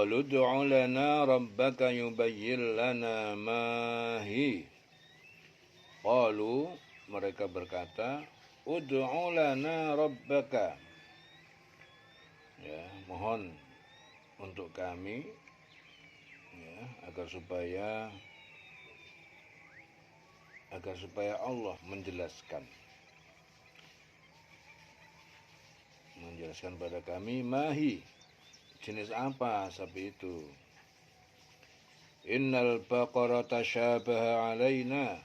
Qalu ud'u lana rabbaka yubayyin lana ma hi. Qalu, mereka berkata, ud'u lana rabbaka. Ya, mohon untuk kami, ya, agar supaya Allah menjelaskan pada kami mahi, jenis apa sapi itu. Innal baqara tasyabaha alaina,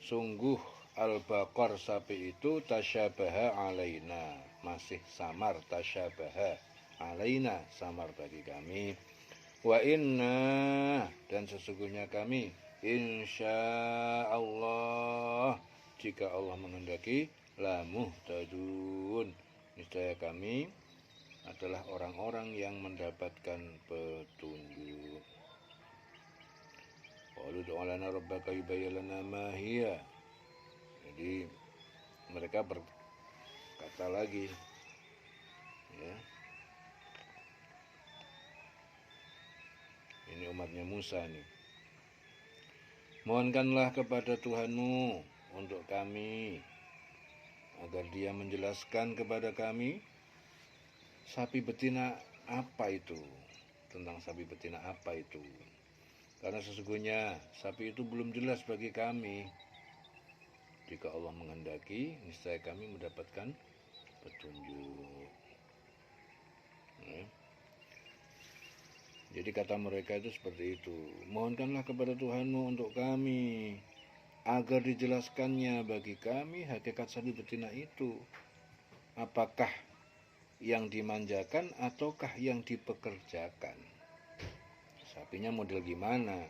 sungguh al-baqar sapi itu tasyabaha alaina, masih samar, tasyabaha alaina, samar bagi kami. Wa inna, dan sesungguhnya kami, insyaallah, jika Allah menghendaki, la muhtadun, niscaya kami adalah orang-orang yang mendapatkan petunjuk. Qalu ud'u lana rabbaka yubayyin lana ma hiya. Jadi mereka berkata lagi, ya, ini umatnya Musa nih, mohonkanlah kepada Tuhanmu untuk kami agar dia menjelaskan kepada kami sapi betina apa itu, tentang sapi betina apa itu, karena sesungguhnya sapi itu belum jelas bagi kami. Jika Allah menghendaki, niscaya kami mendapatkan petunjuk. Ya. Jadi kata mereka itu seperti itu, mohonkanlah kepada Tuhanmu untuk kami agar dijelaskannya bagi kami hakikat sapi betina itu, apakah yang dimanjakan ataukah yang dipekerjakan. Sapinya model gimana,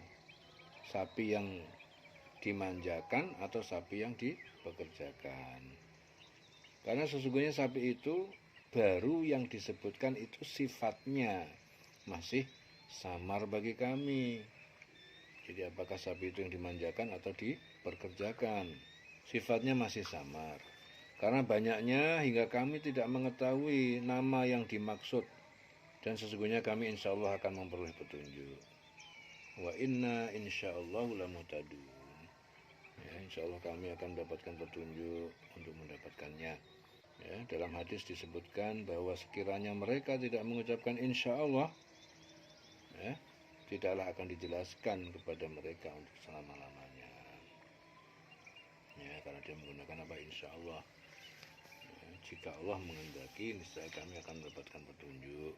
sapi yang dimanjakan atau sapi yang dipekerjakan. Karena sesungguhnya sapi itu baru yang disebutkan itu sifatnya masih samar bagi kami. Jadi apakah sapi itu yang dimanjakan atau dipekerjakan, sifatnya masih samar. Karena banyaknya hingga kami tidak mengetahui nama yang dimaksud, dan sesungguhnya kami insya Allah akan memperoleh petunjuk. Wa inna insyaallahu lamuhtadun. Ya, insya Allah kami akan mendapatkan petunjuk untuk mendapatkannya. Ya, dalam hadis disebutkan bahwa sekiranya mereka tidak mengucapkan insya Allah, ya, tidaklah akan dijelaskan kepada mereka untuk selama-lamanya. Ya, karena dia menggunakan apa, insya Allah. Ya, jika Allah menghendaki, niscaya kami akan mendapatkan petunjuk.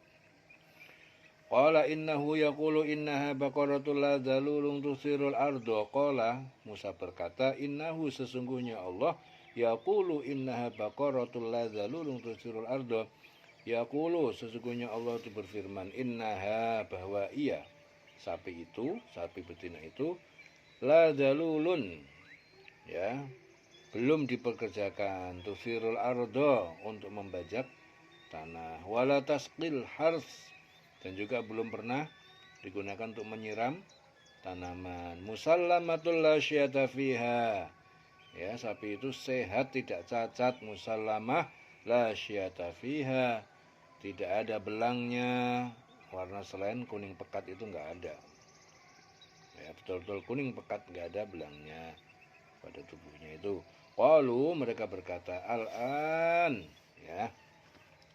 Qala innahu yaqulu innaha baqaratul la dzalulun tusirul ardo. Qala, Musa berkata, innahu, sesungguhnya Allah, yaqulu innaha baqaratul la dzalulun tusirul ardo. Yaqulu, sesungguhnya Allah itu berfirman, innaha, bahwa ia, sapi itu, sapi betina itu, la dzalulun, ya, belum dipekerjakan, tusirul ardo, untuk membajak tanah, wala tasqil hars, dan juga belum pernah digunakan untuk menyiram tanaman. Musallamatul la syiyata fiha, ya, sapi itu sehat, tidak cacat. Musallamah la syiyata fiha, tidak ada belangnya, warna selain kuning pekat itu enggak ada. Ya, betul-betul kuning pekat, enggak ada belangnya pada tubuhnya itu. Qalu, mereka berkata, al-an, ya,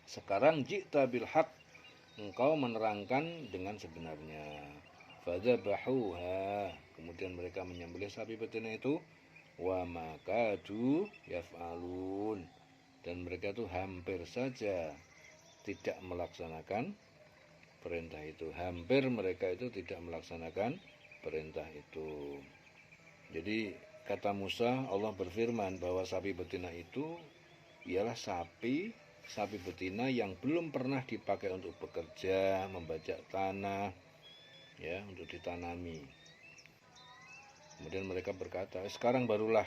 sekarang ji'ta bil haq, engkau menerangkan dengan sebenarnya. Fadzabahuha, kemudian mereka menyembelih sapi betina itu. Wa makadu yaf'alun, dan mereka itu hampir saja tidak melaksanakan perintah itu. Hampir mereka itu tidak melaksanakan perintah itu. Jadi kata Musa, Allah berfirman bahwa sapi betina itu ialah sapi betina yang belum pernah dipakai untuk bekerja, membajak tanah, ya, untuk ditanami. Kemudian mereka berkata, sekarang barulah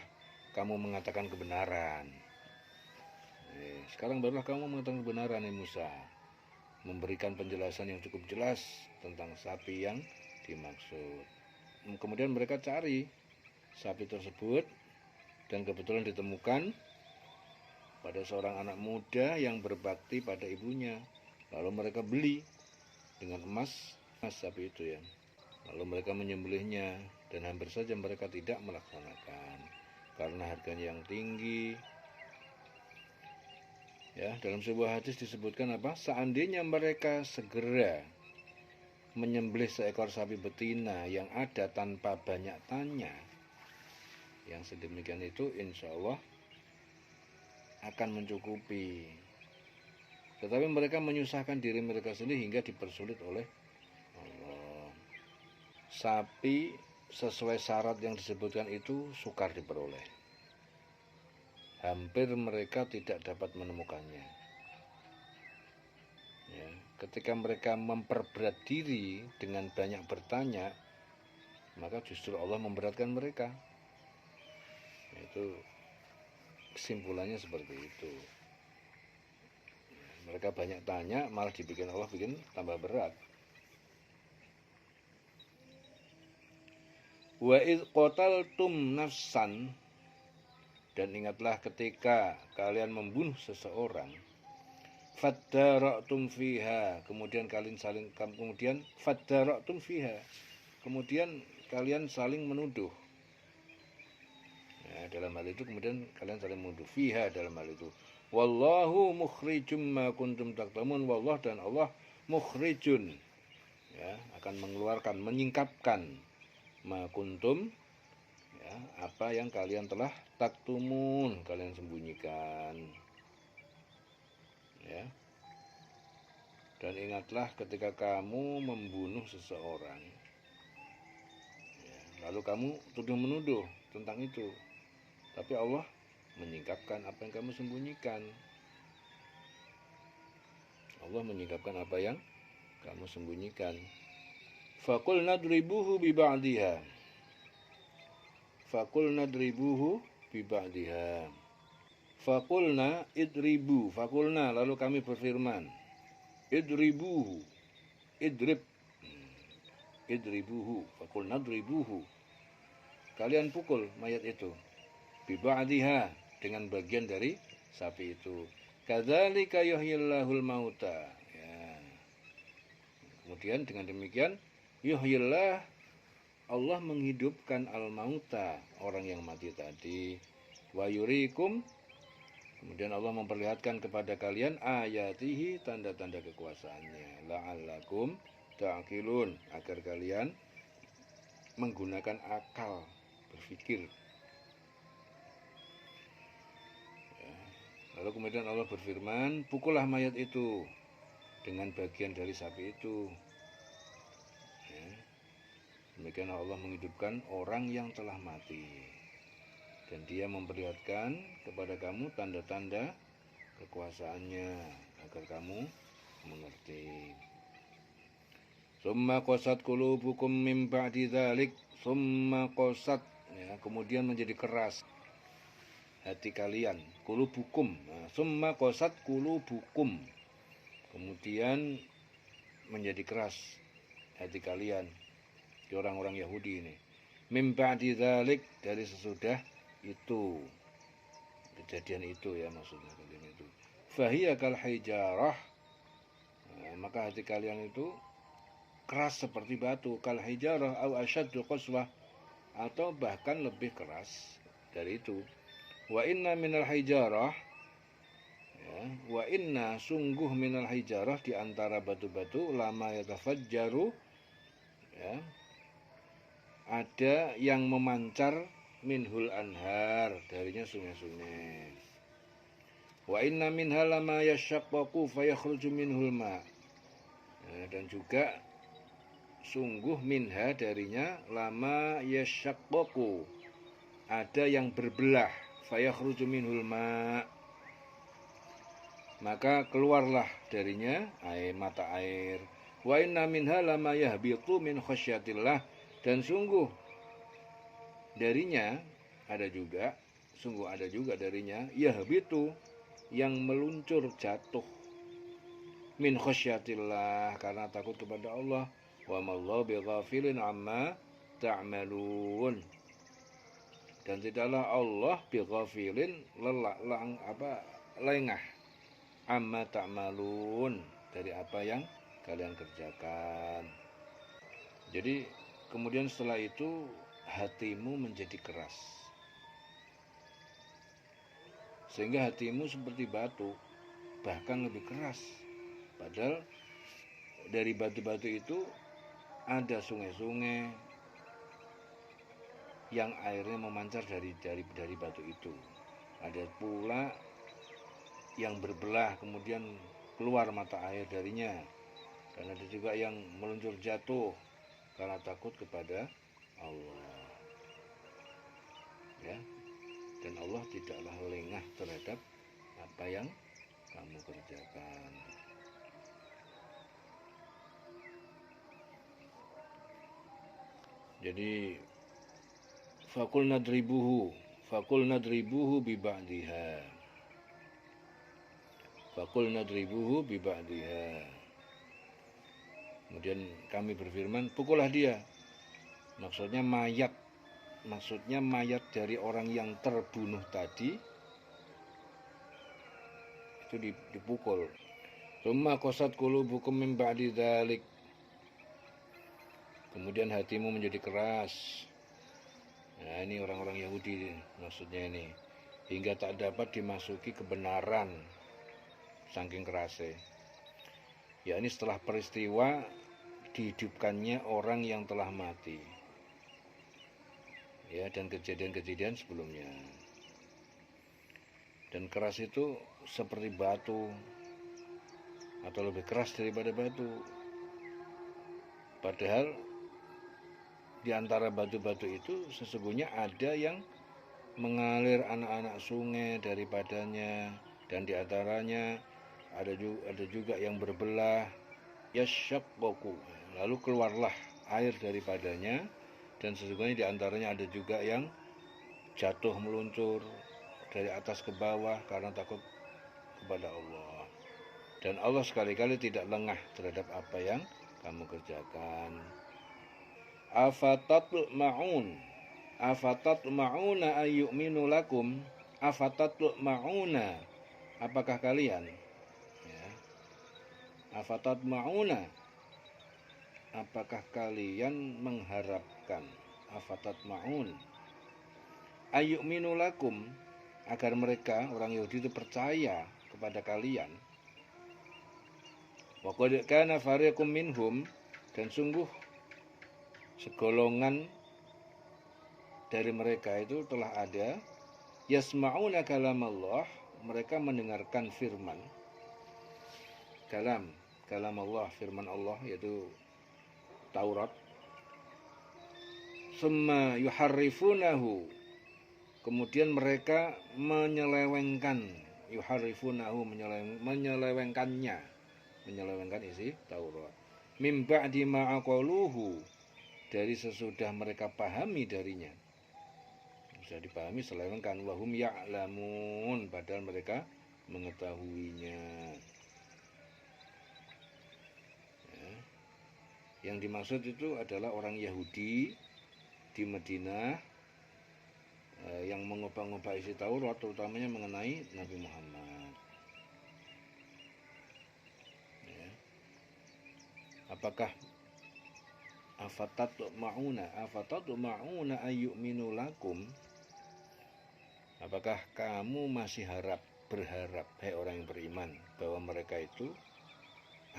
kamu mengatakan kebenaran. Sekarang barulah kamu mengatakan kebenaran, Musa, memberikan penjelasan yang cukup jelas tentang sapi yang dimaksud. Kemudian mereka cari sapi tersebut, dan kebetulan ditemukan pada seorang anak muda yang berbakti pada ibunya. Lalu mereka beli dengan emas sapi itu ya. Lalu mereka menyembelihnya dan hampir saja mereka tidak melaksanakan karena harganya yang tinggi. Ya, dalam sebuah hadis disebutkan apa? Seandainya mereka segera menyembelih seekor sapi betina yang ada tanpa banyak tanya, yang sedemikian itu insya Allah akan mencukupi. Tetapi mereka menyusahkan diri mereka sendiri hingga dipersulit oleh Allah. Sapi sesuai syarat yang disebutkan itu sukar diperoleh. Hampir mereka tidak dapat menemukannya. Ya, ketika mereka memperberat diri dengan banyak bertanya, maka justru Allah memberatkan mereka. Itu kesimpulannya seperti itu. Mereka banyak tanya, malah dibikin Allah bikin tambah berat. Wa id qataltum nafsan, dan ingatlah ketika kalian membunuh seseorang, fadara'tum fiha, kemudian kalian saling menuduh. Ya, dalam hal itu kemudian kalian saling menuduh fiha dalam hal itu. Wallahu mukhrijum ma kuntum taktumun, wallah dan Allah mukhrijun, ya, akan mengeluarkan, menyingkapkan ma kuntum, ya, apa yang kalian telah taktumun, kalian sembunyikan. Ya. Dan ingatlah ketika kamu membunuh seseorang, ya, lalu kamu tuduh-menuduh tentang itu, tapi Allah menyingkapkan apa yang kamu sembunyikan. Allah menyingkapkan apa yang kamu sembunyikan. Faqulna dribuhu bi ba'diha. Faqulna dribuhu bi ba'diha. Faqulna idribu. Faqulna, lalu kami berfirman, idribuhu, idrib, idribuhu, faqulna idribuhu, kalian pukul mayat itu, bi ba'diha, dengan bagian dari sapi itu. Kadzalika yuhyillahul mauta, ya. Kemudian dengan demikian yuhyillah, Allah menghidupkan al-mauta, orang yang mati tadi. Wa yurikum, kemudian Allah memperlihatkan kepada kalian ayatihi, tanda-tanda kekuasaannya. La'allakum ta'qilun, agar kalian menggunakan akal, berpikir. Ya. Lalu kemudian Allah berfirman, pukullah mayat itu dengan bagian dari sapi itu. Ya. Demikian Allah menghidupkan orang yang telah mati. Dan dia memperlihatkan kepada kamu tanda-tanda kekuasaannya agar kamu mengerti. Summa qasat qulubukum min ba'di dzalik, summa qasat, ya, kemudian menjadi keras hati kalian, qulubukum. Nah, summa qasat qulubukum, kemudian menjadi keras hati kalian, di orang-orang Yahudi ini. Min ba'di dzalik, dari sesudah itu, kejadian itu ya, maksudnya kalian itu. Fahiya kal hijarah, nah, maka hati kalian itu keras seperti batu, kal hijarah au asyaddu qaswah, atau bahkan lebih keras dari itu. Wa inna minal hijarah, ya, wa inna, sungguh, minal hijarah, di antara batu-batu, lama yatafajjaru, ya, ada yang memancar, minhul anhar, darinya sungai-sungai. Wa inna minha lama yashaqqaqu fayakhruju minhul ma, ya, dan juga sungguh minha, darinya, lama yashaqqaqu, ada yang berbelah, fayakhruju minhul ma, maka keluarlah darinya air, mata air. Wa inna minha lama yahbitu min khasyatillah, dan sungguh darinya ada juga, sungguh ada juga darinya, yahbitu, yang meluncur, jatuh, min khasyatillah, karena takut kepada Allah. Wa mallahu bighafilin amma ta'malun, dan tidaklah Allah bighafilin, lengah, amma ta'malun, dari apa yang kalian kerjakan. Jadi kemudian setelah itu hatimu menjadi keras, sehingga hatimu seperti batu, bahkan lebih keras. Padahal dari batu-batu itu ada sungai-sungai yang airnya memancar dari batu itu. Ada pula yang berbelah kemudian keluar mata air darinya. Dan ada juga yang meluncur jatuh karena takut kepada Allah. Ya. Dan Allah tidaklah lengah terhadap apa yang kamu kerjakan. Jadi fakul nadribuhu bi ba'diha. Fakul nadribuhu bi ba'diha. Kemudian kami berfirman, pukullah dia. Maksudnya mayat dari orang yang terbunuh tadi itu dipukul. Tsumma qasat qulubukum min ba'di dzalik. Kemudian hatimu menjadi keras. Nah, ini orang-orang Yahudi maksudnya ini. Hingga tak dapat dimasuki kebenaran saking kerasnya. Ya, ini setelah peristiwa dihidupkannya orang yang telah mati. Ya, dan kejadian-kejadian sebelumnya. Dan keras itu seperti batu atau lebih keras daripada batu. Padahal di antara batu-batu itu sesungguhnya ada yang mengalir anak-anak sungai daripadanya, dan di antaranya ada juga yang berbelah, yashaqqaqu, lalu keluarlah air daripadanya, dan sesungguhnya di antaranya ada juga yang jatuh meluncur dari atas ke bawah karena takut kepada Allah. Dan Allah sekali-kali tidak lengah terhadap apa yang kamu kerjakan. Afatatma'una ayyuminu lakum. Afatatma'una, apakah kalian, ya, afatatma'una, apakah kalian mengharapkan, afatatma'un ayyuminu lakum, agar mereka orang Yahudi itu percaya kepada kalian. Wa qad kana fariqum minhum, dan sungguh segolongan dari mereka itu telah ada, yasma'una kalam Allah, mereka mendengarkan firman kalam Allah, firman Allah yaitu Taurat. Summa yuharrifunahu, kemudian mereka menyelewengkan, yuharrifunahu, menyelewengkan isi Taurat. Mim ba'di ma aqaluhu, dari sesudah mereka pahami darinya. Bisa dipahami selewengkan, wahum ya'lamun, padahal mereka mengetahuinya. Ya. Yang dimaksud itu adalah orang Yahudi di Madinah yang mengubah-ubah isi Taurat, terutamanya mengenai Nabi Muhammad. Ya. Apakah afatatma'una ayyuminu lakum, apakah kamu masih berharap, hai orang yang beriman, bahwa mereka itu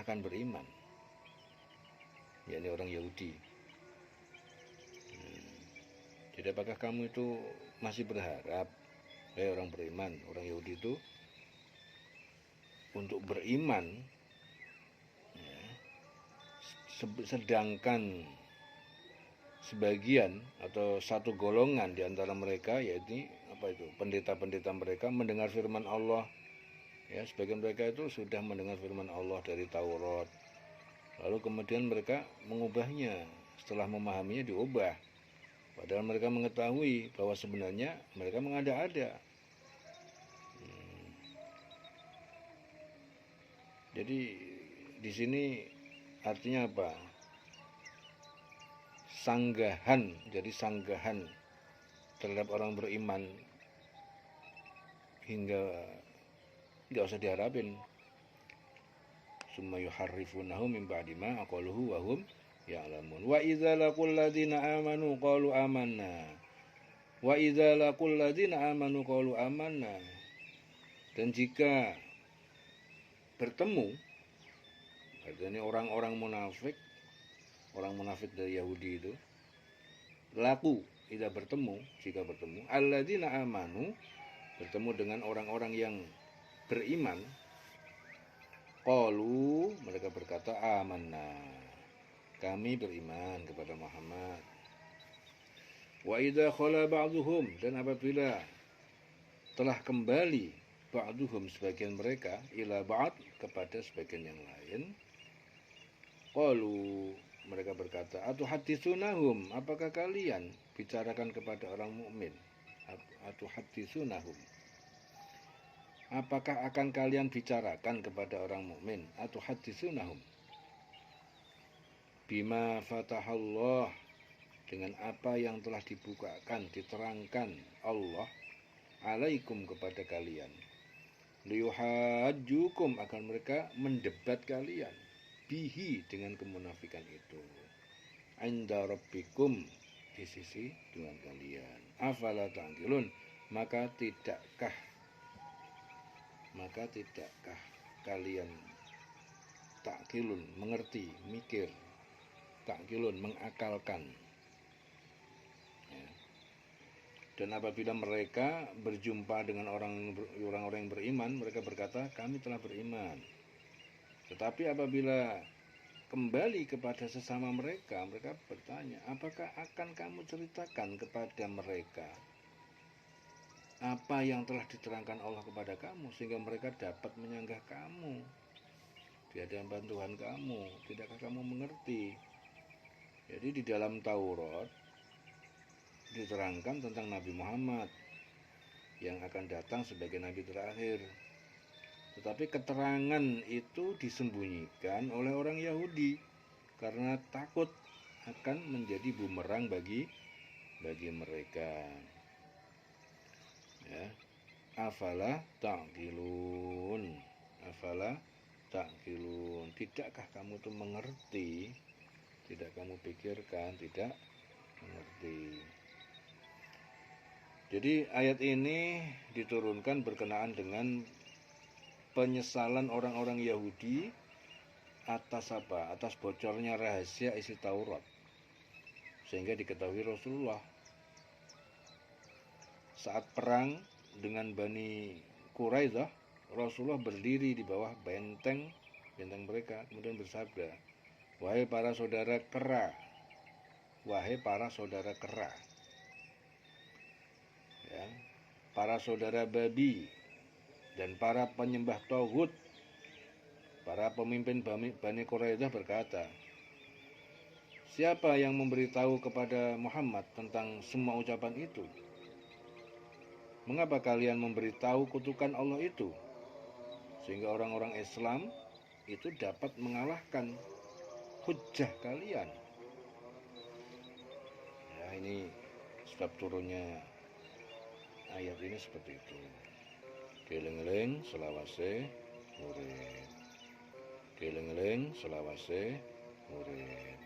akan beriman, yakni orang Yahudi. Jadi apakah kamu itu masih berharap, hai orang beriman, orang Yahudi itu untuk beriman, ya, sedangkan sebagian atau satu golongan di antara mereka, yaitu pendeta-pendeta mereka, mendengar firman Allah. Ya, sebagian mereka itu sudah mendengar firman Allah dari Taurat, lalu kemudian mereka mengubahnya, setelah memahaminya diubah, padahal mereka mengetahui bahwa sebenarnya mereka mengada-ada. Jadi di sini artinya apa? Sanggahan, jadi sanggahan terhadap orang beriman hingga nggak usah diharapin. summa yuharrifunahu min ba'di ma aqaluhu wa hum ya'lamun. Wa idza laqul ladzina amanu qalu amanna. Wa idza laqul ladzina amanu qalu amanna. Dan jika bertemu, artinya orang-orang munafik dari Yahudi itu, laku tidak bertemu, jika bertemu, alladzina amanu, bertemu dengan orang-orang yang beriman, qalu, mereka berkata amanna, kami beriman kepada Muhammad. Wa idza khala ba'duhum, dan apabila telah kembali ba'duhum, sebagian mereka, ila ba'd, kepada sebagian yang lain, qalu, mereka berkata, atuhadditsunahum, apakah kalian bicarakan kepada orang mukmin? Atuhadditsunahum, apakah akan kalian bicarakan kepada orang mukmin? Atuhadditsunahum bima fatahallah, dengan apa yang telah dibukakan, diterangkan Allah alaikum, kepada kalian, liyuhajjukum, akan mereka mendebat kalian, bihi, dengan kemunafikan itu, inda rabbikum, di sisi Tuhan kalian. Afala ta'qilun, maka tidakkah kalian ta'qilun, mengerti, mikir, ta'qilun, mengakalkan. Ya. Dan apabila mereka berjumpa dengan orang-orang yang beriman, mereka berkata, kami telah beriman. Tetapi apabila kembali kepada sesama mereka, mereka bertanya, apakah akan kamu ceritakan kepada mereka apa yang telah diterangkan Allah kepada kamu, sehingga mereka dapat menyanggah kamu di hadapan Tuhan kamu? Tidakkah kamu mengerti? Jadi di dalam Taurat diterangkan tentang Nabi Muhammad yang akan datang sebagai Nabi terakhir. Tetapi keterangan itu disembunyikan oleh orang Yahudi karena takut akan menjadi bumerang bagi mereka. Ya. Afala ta'qilun. Tidakkah kamu itu mengerti? Tidak kamu pikirkan, tidak mengerti. Jadi ayat ini diturunkan berkenaan dengan penyesalan orang-orang Yahudi atas apa? Atas bocornya rahasia isi Taurat, sehingga diketahui Rasulullah saat perang dengan Bani Quraidah. Rasulullah berdiri di bawah benteng mereka, kemudian bersabda, wahai para saudara kera, ya, para saudara babi, dan para penyembah tauhid. Para pemimpin Bani Quraidah berkata, siapa yang memberitahu kepada Muhammad tentang semua ucapan itu? Mengapa kalian memberitahu kutukan Allah itu, sehingga orang-orang Islam itu dapat mengalahkan hujjah kalian? Ya, ini sebab turunnya ayat ini seperti itu. Keling-eling selawase urip. Keling-eling selawase urip.